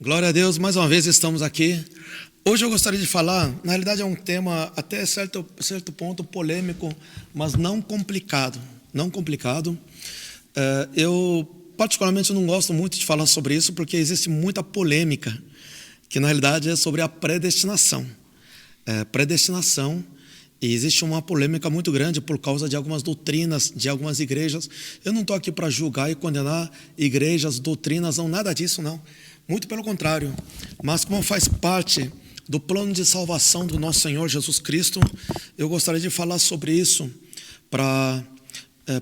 Glória a Deus, mais uma vez estamos aqui. Hoje eu gostaria de falar, na realidade é um tema até certo ponto polêmico, mas não complicado. Eu particularmente não gosto muito de falar sobre isso, porque existe muita polêmica, que na realidade é sobre a predestinação. E existe uma polêmica muito grande por causa de algumas doutrinas de algumas igrejas. Eu não estou aqui para julgar e condenar igrejas, doutrinas, não, nada disso, não. Muito pelo contrário. Mas como faz parte do plano de salvação do nosso Senhor Jesus Cristo, eu gostaria de falar sobre isso,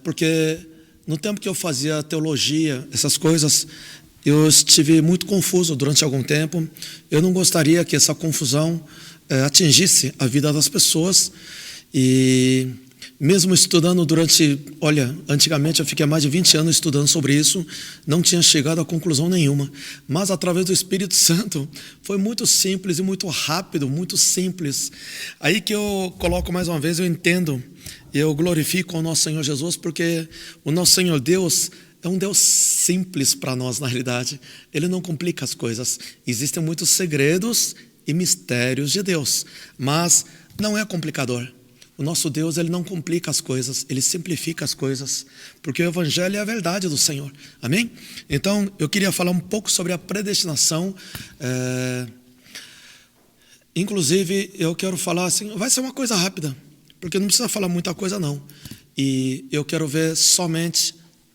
porque no tempo que eu fazia teologia, essas coisas, eu estive muito confuso durante algum tempo. Eu não gostaria que essa confusão atingisse a vida das pessoas. E mesmo estudando antigamente eu fiquei mais de 20 anos estudando sobre isso, não tinha chegado a conclusão nenhuma, mas através do Espírito Santo foi muito simples e muito rápido, muito simples. Aí que eu coloco mais uma vez, eu entendo, eu glorifico o nosso Senhor Jesus, porque o nosso Senhor Deus é um Deus simples para nós, na realidade. Ele não complica as coisas. Existem muitos segredos e mistérios de Deus, mas não é complicador. O nosso Deus, ele não complica as coisas, ele simplifica as coisas, porque o Evangelho é a verdade do Senhor, amém? Então, eu queria falar um pouco sobre a predestinação. Inclusive, eu quero falar assim, vai ser uma coisa rápida, porque não precisa falar muita coisa não, e eu quero ver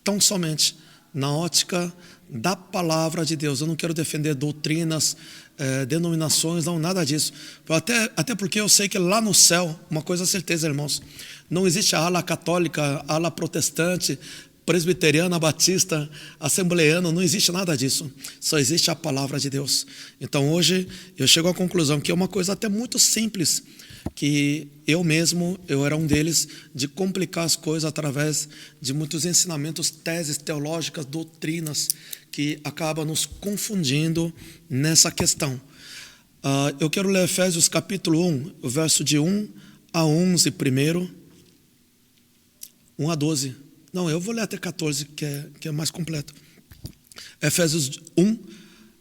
tão somente, na ótica da palavra de Deus. Eu não quero defender doutrinas, denominações, não, nada disso. Até porque eu sei que lá no céu, uma coisa é certeza, irmãos, não existe a ala católica, a ala protestante, presbiteriana, batista, assembleiana, não existe nada disso. Só existe a palavra de Deus. Então hoje eu chego à conclusão que é uma coisa até muito simples, que eu era um deles, de complicar as coisas através de muitos ensinamentos, teses teológicas, doutrinas, que acabam nos confundindo nessa questão. Eu quero ler Efésios capítulo 1, o verso de 1 a 11 primeiro, 1 a 12. Não, eu vou ler até 14, que é mais completo. Efésios 1,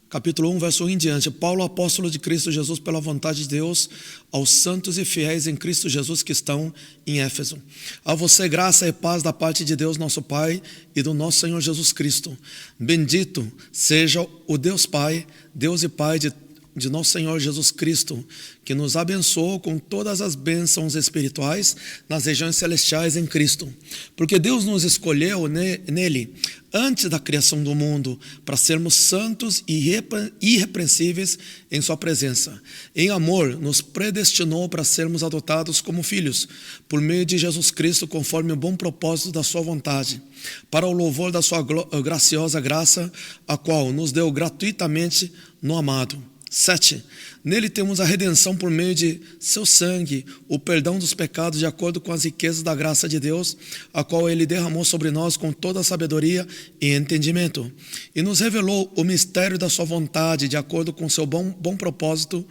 capítulo 1, verso 1 em diante. Paulo, apóstolo de Cristo Jesus, pela vontade de Deus, aos santos e fiéis em Cristo Jesus que estão em Éfeso. A você graça e paz da parte de Deus nosso Pai e do nosso Senhor Jesus Cristo. Bendito seja o Deus Pai, Deus e Pai de nosso Senhor Jesus Cristo, que nos abençoou com todas as bênçãos espirituais nas regiões celestiais em Cristo. Porque Deus nos escolheu nele, antes da criação do mundo, para sermos santos e irrepreensíveis em sua presença. Em amor, nos predestinou para sermos adotados como filhos, por meio de Jesus Cristo, conforme o bom propósito da sua vontade, para o louvor da sua graciosa graça, a qual nos deu gratuitamente no amado. 7. Nele temos a redenção por meio de seu sangue, o perdão dos pecados de acordo com as riquezas da graça de Deus, a qual ele derramou sobre nós com toda a sabedoria e entendimento. E nos revelou o mistério da sua vontade, de acordo com seu bom propósito,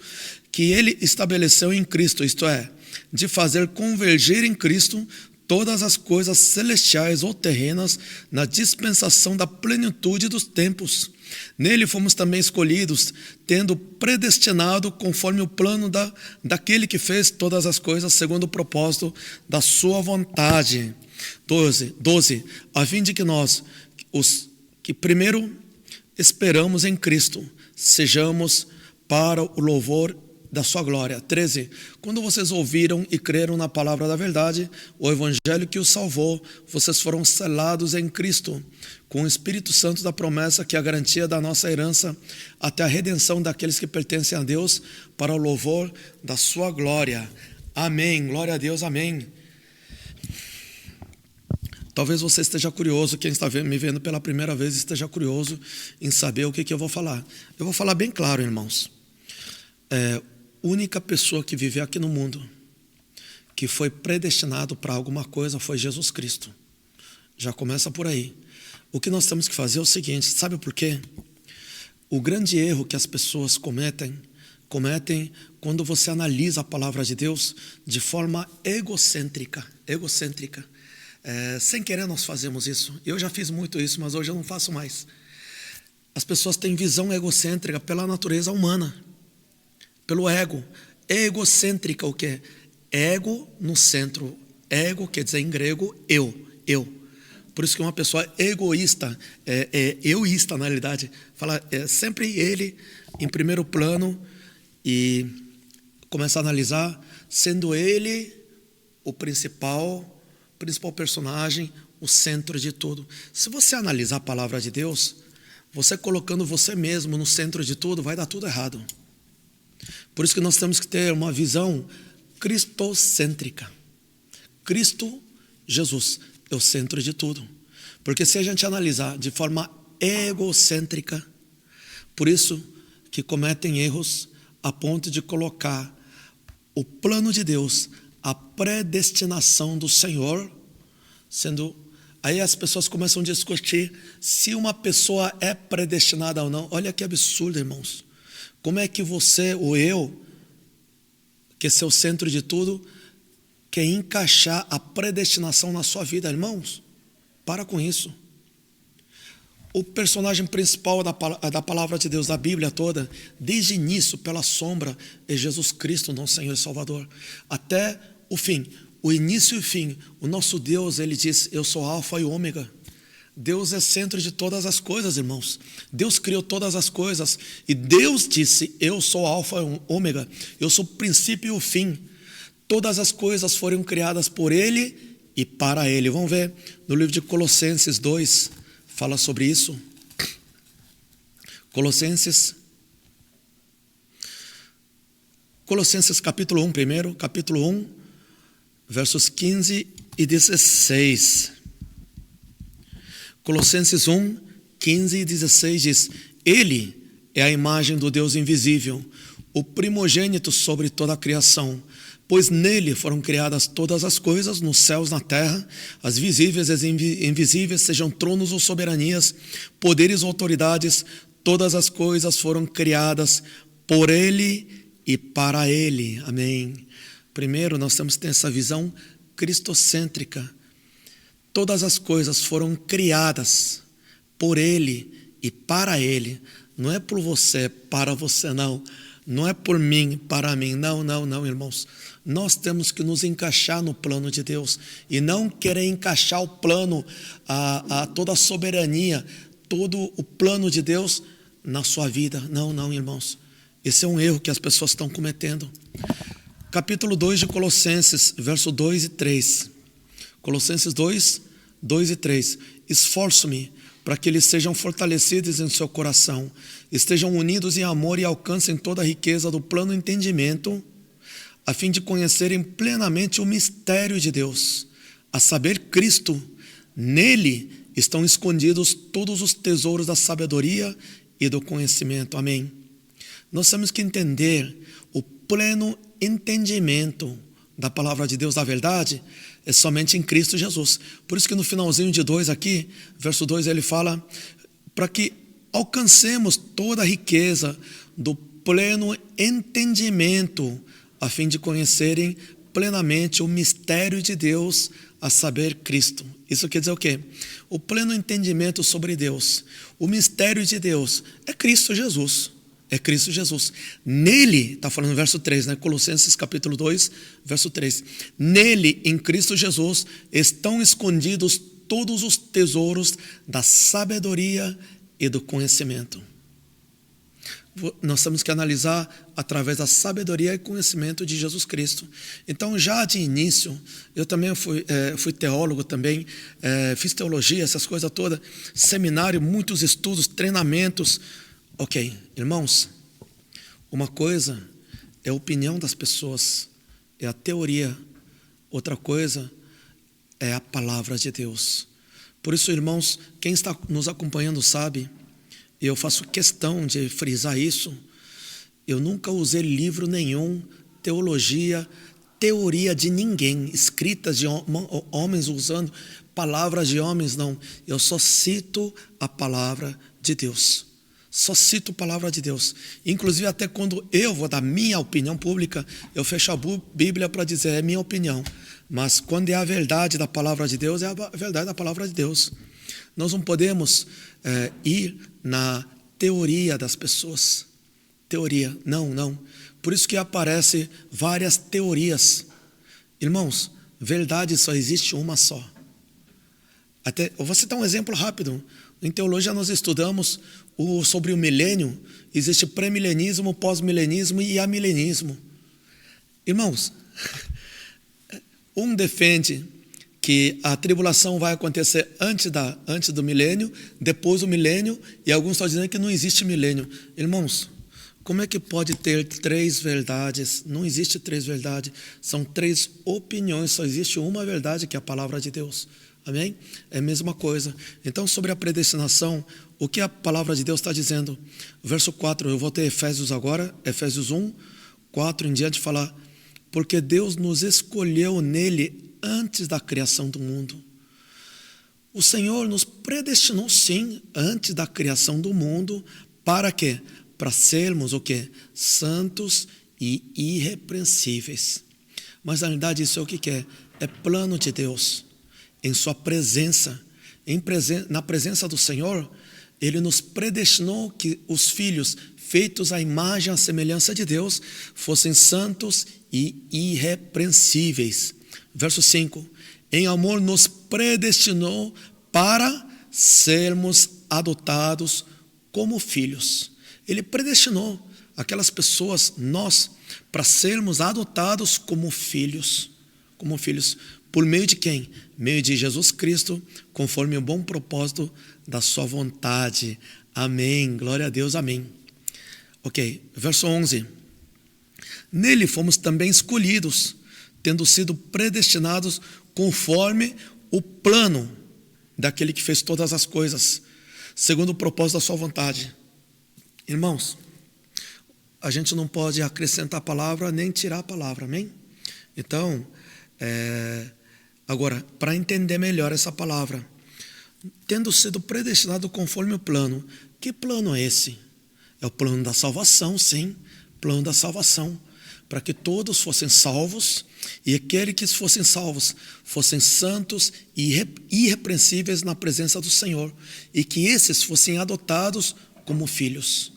que ele estabeleceu em Cristo, isto é, de fazer convergir em Cristo todas as coisas celestiais ou terrenas na dispensação da plenitude dos tempos. Nele fomos também escolhidos, tendo predestinado conforme o plano daquele que fez todas as coisas segundo o propósito da sua vontade. 12. A fim de que nós, os que primeiro esperamos em Cristo, sejamos para o louvor da sua glória. 13. Quando vocês ouviram e creram na palavra da verdade, o evangelho que os salvou, vocês foram selados em Cristo, com o Espírito Santo da promessa, que é a garantia da nossa herança, até a redenção daqueles que pertencem a Deus, para o louvor da sua glória. Amém. Glória a Deus. Amém. Talvez você esteja curioso, quem está me vendo pela primeira vez esteja curioso em saber o que eu vou falar. Eu vou falar bem claro, irmãos. Única pessoa que viveu aqui no mundo que foi predestinado para alguma coisa foi Jesus Cristo. Já começa por aí. O que nós temos que fazer é o seguinte, sabe por quê? O grande erro que as pessoas cometem quando você analisa a palavra de Deus de forma egocêntrica. Sem querer nós fazemos isso. Eu já fiz muito isso, mas hoje eu não faço mais. As pessoas têm visão egocêntrica pela natureza humana, pelo ego. Egocêntrica o quê? Ego no centro. Ego quer dizer em grego eu. Por isso que uma pessoa egoísta, euísta na realidade, fala sempre ele em primeiro plano e começa a analisar, sendo ele o principal personagem, o centro de tudo. Se você analisar a palavra de Deus, você colocando você mesmo no centro de tudo, vai dar tudo errado. Por isso que nós temos que ter uma visão cristocêntrica. Cristo, Jesus, é o centro de tudo. Porque se a gente analisar de forma egocêntrica, por isso que cometem erros a ponto de colocar o plano de Deus, a predestinação do Senhor, sendo... Aí as pessoas começam a discutir se uma pessoa é predestinada ou não. Olha que absurdo, irmãos. Como é que você ou eu, que é seu centro de tudo, quer encaixar a predestinação na sua vida, irmãos? Para com isso. O personagem principal da palavra de Deus, da Bíblia toda, desde o início, pela sombra, é Jesus Cristo, nosso Senhor e Salvador. Até o fim, o início e o fim, o nosso Deus, Ele diz, eu sou alfa e ômega. Deus é centro de todas as coisas, irmãos. Deus criou todas as coisas. E Deus disse, eu sou alfa e ômega. Eu sou o princípio e o fim. Todas as coisas foram criadas por Ele e para Ele. Vamos ver no livro de Colossenses 2, fala sobre isso. Colossenses capítulo 1 primeiro, capítulo 1, versos 15 e 16. Colossenses 1, 15 e 16 diz, Ele é a imagem do Deus invisível, o primogênito sobre toda a criação, pois nele foram criadas todas as coisas, nos céus, na terra, as visíveis e as invisíveis, sejam tronos ou soberanias, poderes ou autoridades, todas as coisas foram criadas por Ele e para Ele. Amém. Primeiro, nós temos que ter essa visão cristocêntrica. Todas as coisas foram criadas por Ele e para Ele. Não é por você, para você, não. Não é por mim, para mim. Não, irmãos. Nós temos que nos encaixar no plano de Deus e não querer encaixar o plano, toda a soberania, todo o plano de Deus na sua vida. Não, irmãos. Esse é um erro que as pessoas estão cometendo. Capítulo 2 de Colossenses, verso 2 e 3. Colossenses 2, 2 e 3. Esforço-me para que eles sejam fortalecidos em seu coração, estejam unidos em amor e alcancem toda a riqueza do pleno entendimento, a fim de conhecerem plenamente o mistério de Deus, a saber Cristo. Nele estão escondidos todos os tesouros da sabedoria e do conhecimento. Amém. Nós temos que entender o pleno entendimento da palavra de Deus, da verdade, é somente em Cristo Jesus. Por isso que no finalzinho de 2 aqui, verso 2, ele fala, para que alcancemos toda a riqueza do pleno entendimento, a fim de conhecerem plenamente o mistério de Deus, a saber Cristo. Isso quer dizer o quê? O pleno entendimento sobre Deus. O mistério de Deus é Cristo Jesus. É Cristo Jesus. Nele, está falando no verso 3, né? Colossenses capítulo 2, verso 3. Nele, em Cristo Jesus, estão escondidos todos os tesouros da sabedoria e do conhecimento. Nós temos que analisar através da sabedoria e conhecimento de Jesus Cristo. Então, já de início, eu também fui teólogo também, fiz teologia, essas coisas todas, seminário, muitos estudos, treinamentos. Ok, irmãos, uma coisa é a opinião das pessoas, é a teoria, outra coisa é a palavra de Deus. Por isso, irmãos, quem está nos acompanhando sabe, e eu faço questão de frisar isso, eu nunca usei livro nenhum, teoria de ninguém, escritas de homens usando palavras de homens, não. Eu só cito a palavra de Deus. Só cito a palavra de Deus. Inclusive, até quando eu vou dar minha opinião pública, eu fecho a Bíblia para dizer, é minha opinião. Mas quando é a verdade da palavra de Deus, é a verdade da palavra de Deus. Nós não podemos ir na teoria das pessoas. Teoria, não. Por isso que aparecem várias teorias. Irmãos, verdade só existe uma só. Eu vou citar um exemplo rápido. Em teologia nós estudamos sobre o milênio. Existe pré-milenismo, pós-milenismo e amilenismo. Irmãos, um defende que a tribulação vai acontecer antes do milênio, depois do milênio, e alguns estão dizendo que não existe milênio. Irmãos, como é que pode ter 3 verdades? Não existe 3 verdades, são 3 opiniões, só existe uma verdade, que é a palavra de Deus. Amém? É a mesma coisa. Então, sobre a predestinação, o que a palavra de Deus está dizendo? Verso 4, eu vou ter Efésios agora, Efésios 1, 4 em diante, falar: porque Deus nos escolheu nele antes da criação do mundo. O Senhor nos predestinou, sim, antes da criação do mundo, para quê? Para sermos o quê? Santos e irrepreensíveis. Mas na realidade isso é o que é? É plano de Deus. Em sua presença, na presença do Senhor, Ele nos predestinou que os filhos, feitos à imagem e à semelhança de Deus, fossem santos e irrepreensíveis. Verso 5, em amor nos predestinou para sermos adotados como filhos. Ele predestinou aquelas pessoas, nós, para sermos adotados como filhos. Como filhos. Por meio de quem? Meio de Jesus Cristo, conforme o bom propósito da sua vontade. Amém. Glória a Deus. Amém. Ok. Verso 11. Nele fomos também escolhidos, tendo sido predestinados conforme o plano daquele que fez todas as coisas, segundo o propósito da sua vontade. Irmãos, a gente não pode acrescentar a palavra nem tirar a palavra, amém? Então, agora, para entender melhor essa palavra, tendo sido predestinado conforme o plano, que plano é esse? É o plano da salvação, sim, plano da salvação, para que todos fossem salvos, e aqueles que fossem salvos fossem santos e irrepreensíveis na presença do Senhor, e que esses fossem adotados como filhos.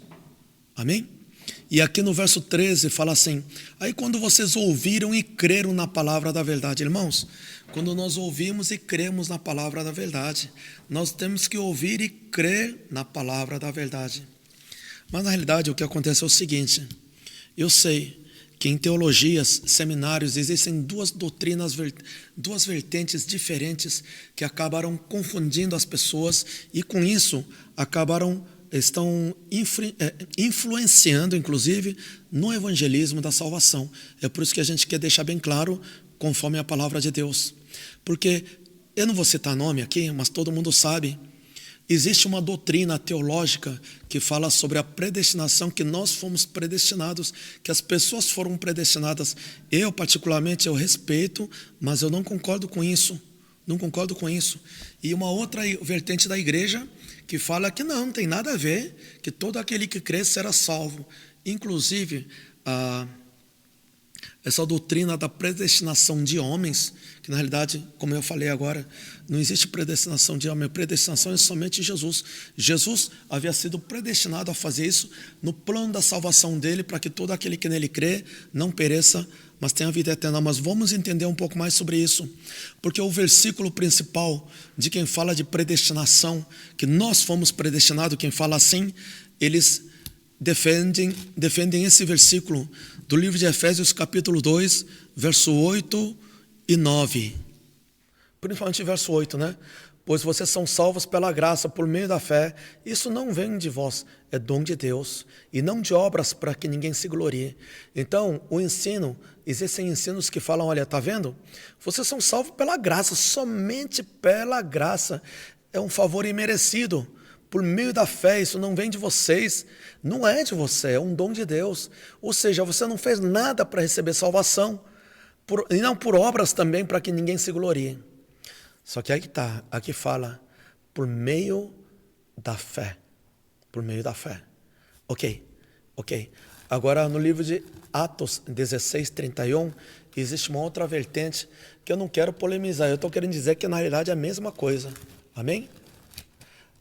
Amém? E aqui no verso 13 fala assim: aí quando vocês ouviram e creram na palavra da verdade, irmãos, quando nós ouvimos e cremos na palavra da verdade, nós temos que ouvir e crer na palavra da verdade. Mas na realidade o que acontece é o seguinte: eu sei que em teologias, seminários, existem duas doutrinas, duas vertentes diferentes que acabaram confundindo as pessoas e com isso estão influenciando, inclusive, no evangelismo da salvação. É por isso que a gente quer deixar bem claro, conforme a palavra de Deus. Porque, eu não vou citar nome aqui, mas todo mundo sabe, existe uma doutrina teológica que fala sobre a predestinação, que nós fomos predestinados, que as pessoas foram predestinadas. Eu, particularmente, eu respeito, mas eu não concordo com isso. Não concordo com isso. E uma outra vertente da igreja que fala que não tem nada a ver, que todo aquele que crê será salvo. Inclusive, essa doutrina da predestinação de homens, que na realidade, como eu falei agora, não existe predestinação de homem, a predestinação é somente Jesus. Jesus havia sido predestinado a fazer isso no plano da salvação dele, para que todo aquele que nele crê não pereça, mas tenha vida eterna. Mas vamos entender um pouco mais sobre isso, porque o versículo principal de quem fala de predestinação, que nós fomos predestinados, quem fala assim, eles defendem esse versículo do livro de Efésios capítulo 2, verso 8 e 9. Principalmente verso 8, né? Pois vocês são salvos pela graça, por meio da fé. Isso não vem de vós, é dom de Deus, e não de obras para que ninguém se glorie. Então, o ensino, existem ensinos que falam, olha, tá vendo? Vocês são salvos pela graça, somente pela graça. É um favor imerecido. Por meio da fé, isso não vem de vocês, não é de você, é um dom de Deus. Ou seja, você não fez nada para receber salvação, e não por obras também para que ninguém se glorie. Só que aí que está, aqui fala, por meio da fé. Por meio da fé. Ok. Agora no livro de Atos 16, 31, existe uma outra vertente que eu não quero polemizar, eu estou querendo dizer que na realidade é a mesma coisa. Amém?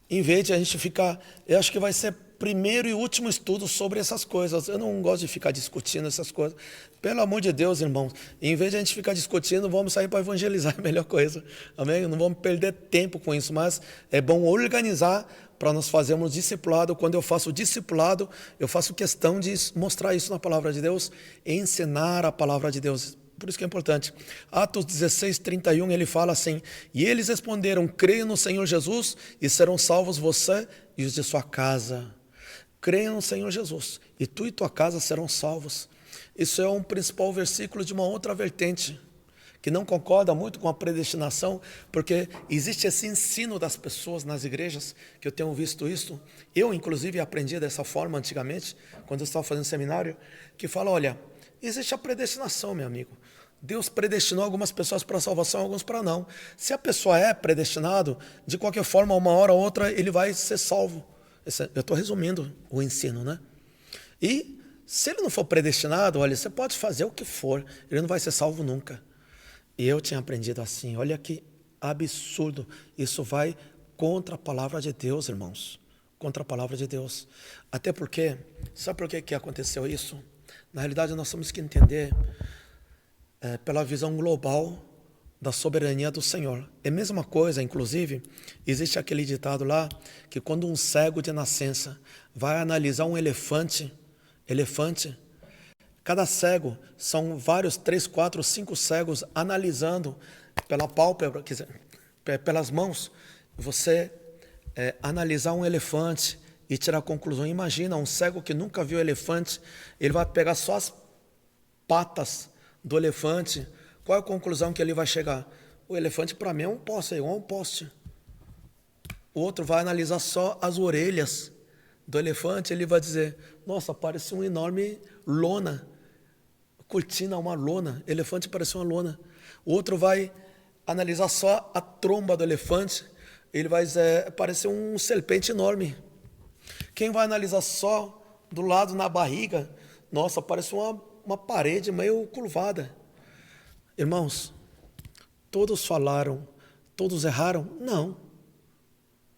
Em vez de a gente ficar, eu acho que vai ser primeiro e último estudo sobre essas coisas. Eu não gosto de ficar discutindo essas coisas. Pelo amor de Deus, irmãos, em vez de a gente ficar discutindo, vamos sair para evangelizar, é a melhor coisa. Amém? Não vamos perder tempo com isso, mas é bom organizar para nós fazermos discipulado. Quando eu faço discipulado, eu faço questão de mostrar isso na palavra de Deus, ensinar a palavra de Deus. Por isso que é importante. Atos 16, 31, ele fala assim: e eles responderam, creia no Senhor Jesus e serão salvos você e os de sua casa. Creia no Senhor Jesus e tu e tua casa serão salvos. Isso é um principal versículo de uma outra vertente, que não concorda muito com a predestinação, porque existe esse ensino das pessoas nas igrejas, que eu tenho visto isso. Eu, inclusive, aprendi dessa forma antigamente, quando eu estava fazendo seminário, que fala, olha, existe a predestinação, meu amigo. Deus predestinou algumas pessoas para a salvação, alguns para não. Se a pessoa é predestinado, de qualquer forma, uma hora ou outra, ele vai ser salvo. Eu estou resumindo o ensino, né? E se ele não for predestinado, olha, você pode fazer o que for, ele não vai ser salvo nunca. E eu tinha aprendido assim, olha que absurdo. Isso vai contra a palavra de Deus, irmãos. Contra a palavra de Deus. Até porque, sabe por que aconteceu isso? Na realidade, nós temos que entender pela visão global da soberania do Senhor. É a mesma coisa, inclusive, existe aquele ditado lá, que quando um cego de nascença vai analisar um elefante, cada cego, são vários, 3, 4, 5 cegos analisando pela pálpebra, quer dizer, pelas mãos, você analisar um elefante e tirar a conclusão. Imagina um cego que nunca viu elefante, ele vai pegar só as patas do elefante. Qual é a conclusão que ele vai chegar? O elefante para mim é um poste, é igual um poste. O outro vai analisar só as orelhas do elefante, ele vai dizer, nossa, parece uma enorme lona, cortina, uma lona, elefante parece uma lona. O outro vai analisar só a tromba do elefante, ele vai dizer, parece um serpente enorme. Quem vai analisar só do lado na barriga, nossa, parece uma parede meio curvada. Irmãos, todos falaram, todos erraram? Não.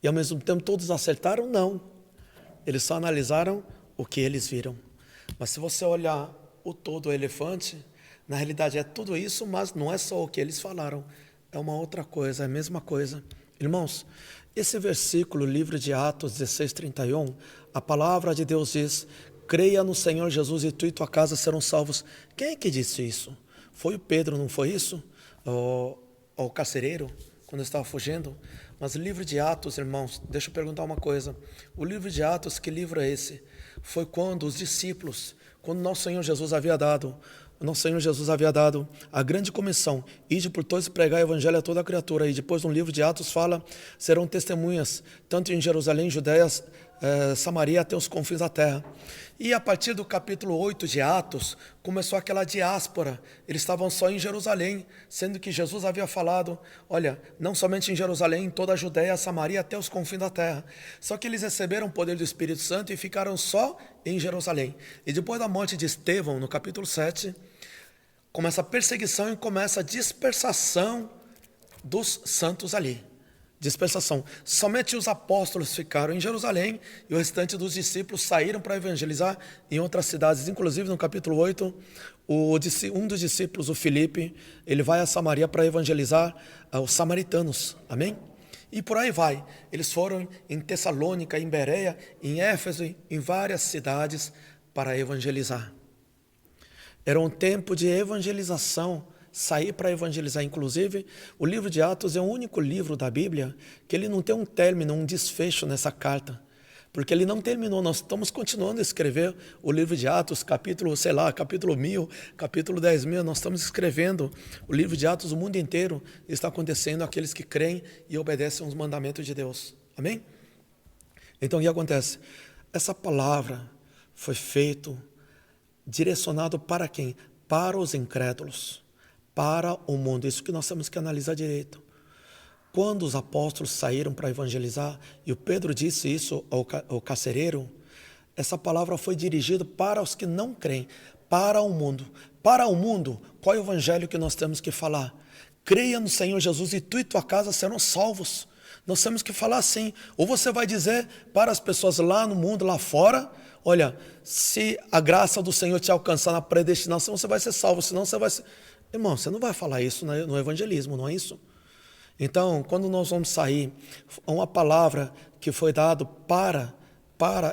E ao mesmo tempo todos acertaram? Não. Eles só analisaram o que eles viram. Mas se você olhar o todo, o elefante, na realidade é tudo isso, mas não é só o que eles falaram. É uma outra coisa, é a mesma coisa. Irmãos, esse versículo, livro de Atos 16, 31, a palavra de Deus diz, creia no Senhor Jesus e tu e tua casa serão salvos. Quem é que disse isso? Foi o Pedro, não foi isso? O carcereiro, quando estava fugindo. Mas o livro de Atos, irmãos, deixa eu perguntar uma coisa. O livro de Atos, que livro é esse? Foi quando os discípulos, quando nosso Senhor Jesus havia dado a grande comissão, ide por todos e pregar o evangelho a toda a criatura. E depois no livro de Atos fala, serão testemunhas, tanto em Jerusalém, Judeia, Samaria, até os confins da terra. E a partir do capítulo 8 de Atos, começou aquela diáspora. Eles estavam só em Jerusalém, sendo que Jesus havia falado, olha, não somente em Jerusalém, em toda a Judeia, Samaria, até os confins da terra. Só que eles receberam o poder do Espírito Santo e ficaram só em Jerusalém. E depois da morte de Estevão, no capítulo 7, começa a perseguição e começa a dispersação dos santos ali. Dispersação. Somente os apóstolos ficaram em Jerusalém e o restante dos discípulos saíram para evangelizar em outras cidades. Inclusive, no capítulo 8, um dos discípulos, o Filipe, ele vai a Samaria para evangelizar os samaritanos. Amém? E por aí vai. Eles foram em Tessalônica, em Bereia, em Éfeso, em várias cidades para evangelizar. Era um tempo de evangelização, sair para evangelizar. Inclusive, o livro de Atos é o único livro da Bíblia que ele não tem um término, um desfecho nessa carta. Porque ele não terminou, nós estamos continuando a escrever o livro de Atos, capítulo 1000, capítulo 10.000, nós estamos escrevendo o livro de Atos, o mundo inteiro está acontecendo aqueles que creem e obedecem os mandamentos de Deus. Amém? Então, o que acontece? Essa palavra foi feita, direcionado para quem? Para os incrédulos, para o mundo. Isso que nós temos que analisar direito. Quando os apóstolos saíram para evangelizar, e o Pedro disse isso ao carcereiro, essa palavra foi dirigida para os que não creem, para o mundo. Para o mundo, qual é o evangelho que nós temos que falar? Creia no Senhor Jesus e tu e tua casa serão salvos. Nós temos que falar assim. Ou você vai dizer para as pessoas lá no mundo, lá fora, olha, se a graça do Senhor te alcançar na predestinação, você vai ser salvo, senão você vai ser... Irmão, você não vai falar isso no evangelismo, não é isso? Então, quando nós vamos sair, uma palavra que foi dada para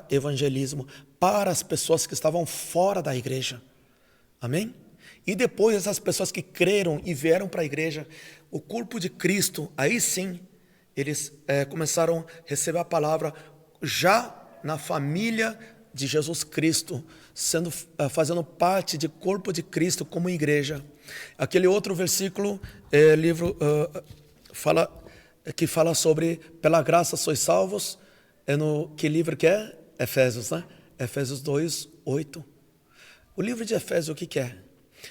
evangelismo, para as pessoas que estavam fora da igreja. Amém? E depois essas pessoas que creram e vieram para a igreja, o corpo de Cristo, aí sim, eles começaram a receber a palavra já na família de Jesus Cristo, fazendo parte do corpo de Cristo como igreja. Aquele outro versículo, que fala sobre pela graça sois salvos, que livro que é? Efésios, né? Efésios 2, 8. O livro de Efésios o que é?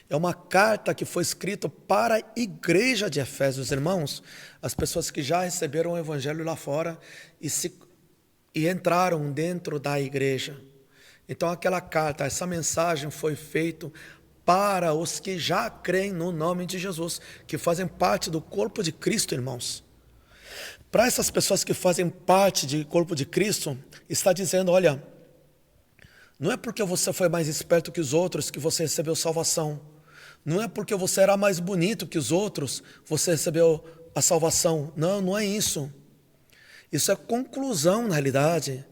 É uma carta que foi escrita para a igreja de Efésios, irmãos, as pessoas que já receberam o evangelho lá fora e entraram dentro da igreja. Então aquela carta, essa mensagem foi feita para os que já creem no nome de Jesus, que fazem parte do corpo de Cristo, irmãos. Para essas pessoas que fazem parte do corpo de Cristo, está dizendo, olha, não é porque você foi mais esperto que os outros que você recebeu salvação. Não é porque você era mais bonito que os outros você recebeu a salvação. Não, não é isso. Isso é conclusão, na realidade.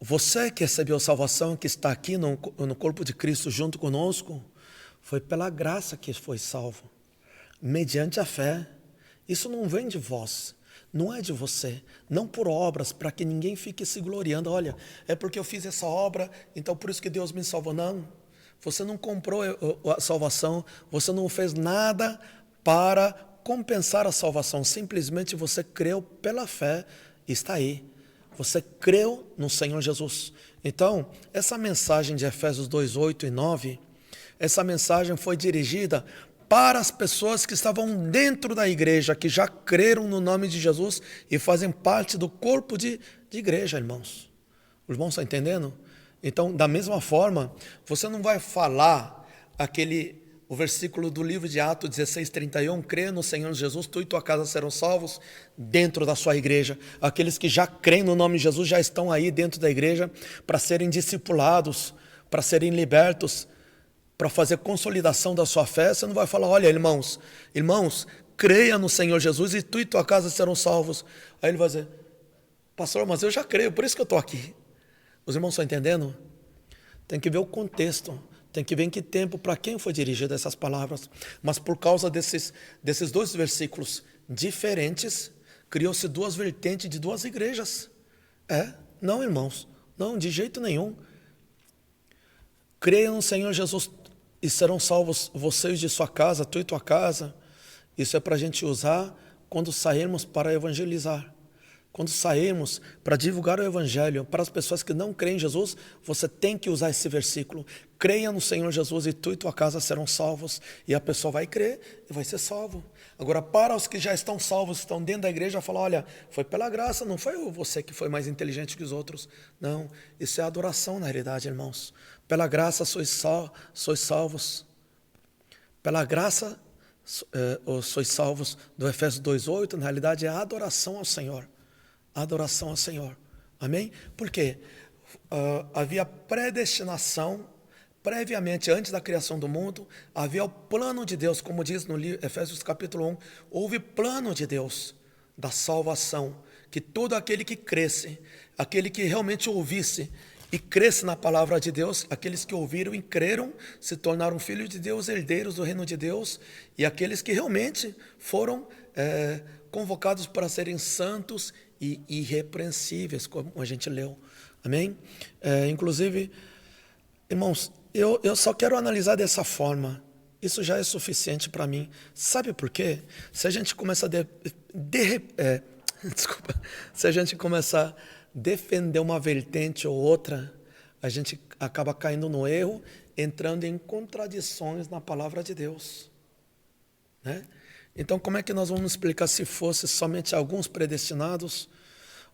Você que recebeu a salvação, que está aqui no corpo de Cristo junto conosco, foi pela graça que foi salvo, mediante a fé. Isso não vem de vós. Não é de você, não por obras, para que ninguém fique se gloriando. Olha, é porque eu fiz essa obra, então por isso que Deus me salvou. Não, você não comprou a salvação, você não fez nada para compensar a salvação. Simplesmente você creu pela fé e está aí. Você creu no Senhor Jesus. Então, essa mensagem de Efésios 2, 8 e 9, essa mensagem foi dirigida para as pessoas que estavam dentro da igreja, que já creram no nome de Jesus e fazem parte do corpo de igreja, irmãos. Os irmãos estão entendendo? Então, da mesma forma, você não vai falar o versículo do livro de Atos 16, 31, crê no Senhor Jesus, tu e tua casa serão salvos dentro da sua igreja. Aqueles que já creem no nome de Jesus já estão aí dentro da igreja para serem discipulados, para serem libertos, para fazer consolidação da sua fé. Você não vai falar, olha, irmãos, creia no Senhor Jesus e tu e tua casa serão salvos. Aí ele vai dizer, pastor, mas eu já creio, por isso que eu estou aqui. Os irmãos estão entendendo? Tem que ver o contexto, tem que ver em que tempo, para quem foi dirigida essas palavras. Mas por causa desses dois versículos diferentes, criou-se duas vertentes de duas igrejas. Não, irmãos, não, de jeito nenhum. Creia no Senhor Jesus e serão salvos vocês de sua casa, tu e tua casa. Isso é para a gente usar quando sairmos para evangelizar. Quando sairmos para divulgar o evangelho para as pessoas que não creem em Jesus, você tem que usar esse versículo. Creia no Senhor Jesus e tu e tua casa serão salvos. E a pessoa vai crer e vai ser salvo. Agora, para os que já estão salvos, estão dentro da igreja, fala, olha, foi pela graça, não foi você que foi mais inteligente que os outros. Não, isso é adoração na realidade, irmãos. Pela graça sois salvos. Pela graça sois salvos, do Efésios 2:8, na realidade é a adoração ao Senhor. Adoração ao Senhor. Amém? Por quê? Havia predestinação, previamente, antes da criação do mundo, havia o plano de Deus, como diz no livro Efésios capítulo 1, houve plano de Deus da salvação, que todo aquele que cresce, aquele que realmente ouvisse e cresce na palavra de Deus, aqueles que ouviram e creram, se tornaram filhos de Deus, herdeiros do reino de Deus, e aqueles que realmente foram convocados para serem santos e irrepreensíveis, como a gente leu. Amém? Inclusive, irmãos, eu só quero analisar dessa forma. Isso já é suficiente para mim. Sabe por quê? Se a gente começar se a gente começar a defender uma vertente ou outra, a gente acaba caindo no erro, entrando em contradições na palavra de Deus, né? Então, como é que nós vamos explicar se fosse somente alguns predestinados?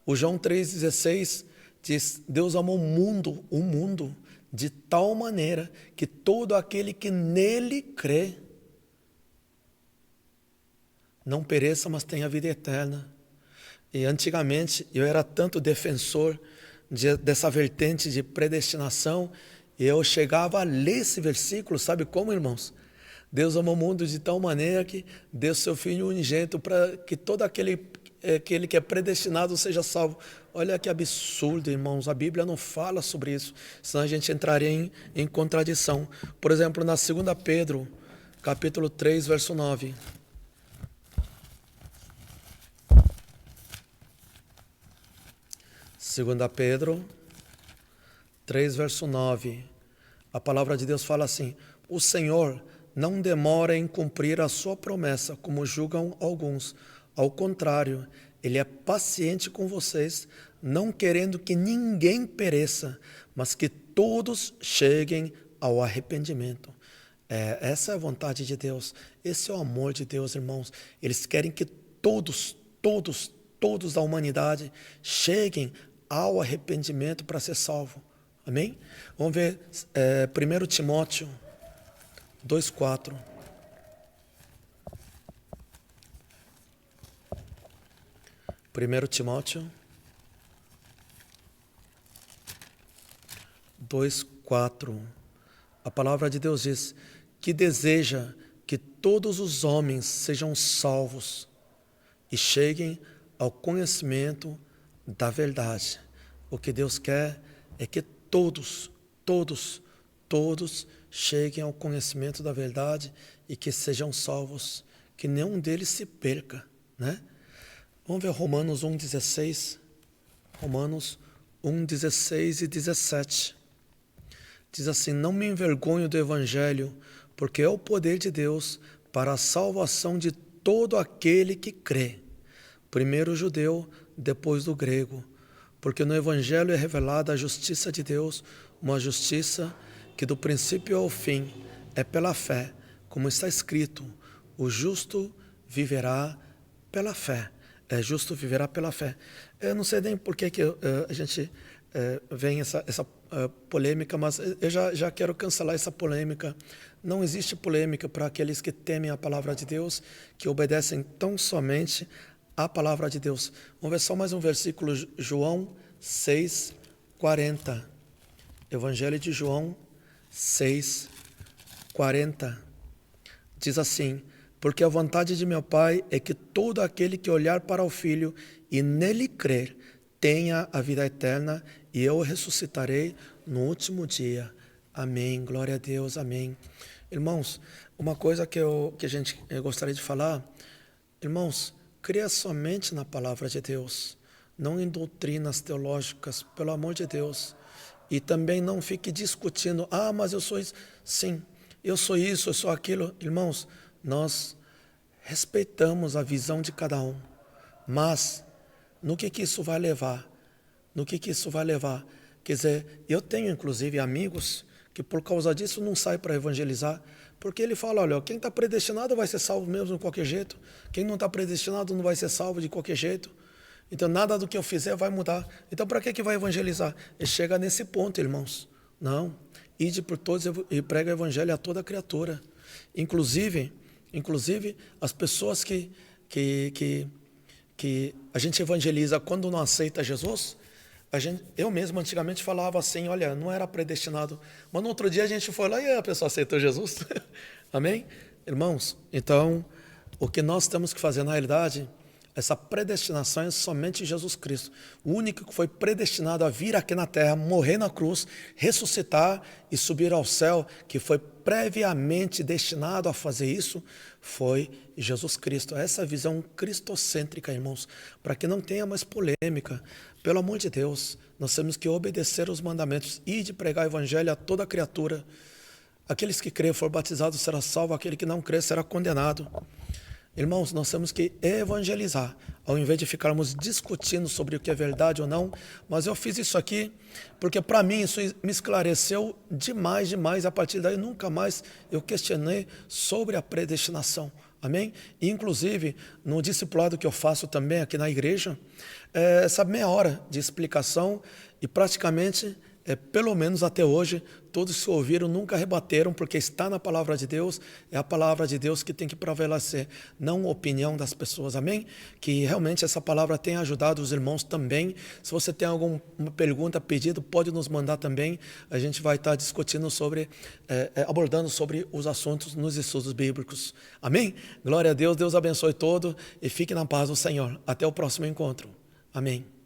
O João 3,16 diz, Deus amou o mundo de tal maneira que todo aquele que nele crê não pereça, mas tenha vida eterna. E antigamente eu era tanto defensor dessa vertente de predestinação, e eu chegava a ler esse versículo, sabe como, irmãos? Deus amou o mundo de tal maneira que deu seu Filho unigênito para que todo aquele que é predestinado seja salvo. Olha que absurdo, irmãos, a Bíblia não fala sobre isso, senão a gente entraria em contradição. Por exemplo, na 2 Pedro, capítulo 3, verso 9. 2 Pedro 3, verso 9. A palavra de Deus fala assim: o Senhor não demora em cumprir a sua promessa, como julgam alguns. Ao contrário, Ele é paciente com vocês, não querendo que ninguém pereça, mas que todos cheguem ao arrependimento. Essa é a vontade de Deus. Esse é o amor de Deus, irmãos. Eles querem que todos da humanidade cheguem ao arrependimento para ser salvo. Amém? Vamos ver 1 Timóteo 2,4. 1 Timóteo 2,4. A palavra de Deus diz que deseja que todos os homens sejam salvos e cheguem ao conhecimento da verdade. O que Deus quer é que todos cheguem ao conhecimento da verdade e que sejam salvos, que nenhum deles se perca, né? Vamos ver Romanos 1,16. Romanos 1,16 e 17. Diz assim: não me envergonho do Evangelho, porque é o poder de Deus para a salvação de todo aquele que crê, primeiro o judeu, depois do grego, porque no Evangelho é revelada a justiça de Deus, uma justiça que do princípio ao fim é pela fé, como está escrito: o justo viverá pela fé. Justo viverá pela fé. Eu não sei nem por que a gente vem essa polêmica, mas eu já quero cancelar essa polêmica. Não existe polêmica para aqueles que temem a palavra de Deus, que obedecem tão somente à palavra de Deus. Vamos ver só mais um versículo, João 6, 40. Evangelho de João 6, 40. Diz assim: porque a vontade de meu Pai é que todo aquele que olhar para o Filho e nele crer tenha a vida eterna, e eu o ressuscitarei no último dia. Amém. Glória a Deus. Amém. Irmãos, uma coisa que eu gostaria de falar, irmãos, creia somente na palavra de Deus, não em doutrinas teológicas, pelo amor de Deus. E também não fique discutindo: mas eu sou isso. Sim, eu sou isso, eu sou aquilo. Irmãos, nós respeitamos a visão de cada um, mas no que isso vai levar? No que isso vai levar? Quer dizer, eu tenho inclusive amigos que por causa disso não saem para evangelizar, porque ele fala: olha, quem está predestinado vai ser salvo mesmo de qualquer jeito, quem não está predestinado não vai ser salvo de qualquer jeito, então nada do que eu fizer vai mudar, então para que vai evangelizar? Ele chega nesse ponto, irmãos. Não, ide por todos e prega o evangelho a toda criatura, inclusive as pessoas que a gente evangeliza quando não aceita Jesus. Eu mesmo antigamente falava assim: olha, não era predestinado, mas no outro dia a gente foi lá e a pessoa aceitou Jesus. Amém? Irmãos, então o que nós temos que fazer na realidade, essa predestinação é somente Jesus Cristo, o único que foi predestinado a vir aqui na terra, morrer na cruz, ressuscitar e subir ao céu, que foi previamente destinado a fazer isso, foi Jesus Cristo. Essa visão cristocêntrica, irmãos, para que não tenha mais polêmica. Pelo amor de Deus, nós temos que obedecer os mandamentos e de pregar o evangelho a toda criatura. Aqueles que crêem for batizados será salvo, aquele que não crê será condenado. Irmãos, nós temos que evangelizar, ao invés de ficarmos discutindo sobre o que é verdade ou não. Mas eu fiz isso aqui porque para mim isso me esclareceu demais. A partir daí nunca mais eu questionei sobre a predestinação. Amém? E, inclusive, no discipulado que eu faço também aqui na igreja, essa meia hora de explicação, e praticamente pelo menos até hoje, todos que ouviram nunca rebateram, porque está na palavra de Deus, é a palavra de Deus que tem que prevalecer, não a opinião das pessoas, amém? Que realmente essa palavra tenha ajudado os irmãos também. Se você tem alguma pergunta, pedido, pode nos mandar também, a gente vai estar discutindo sobre, abordando sobre os assuntos nos estudos bíblicos, amém? Glória a Deus, Deus abençoe todo e fique na paz do Senhor. Até o próximo encontro, amém.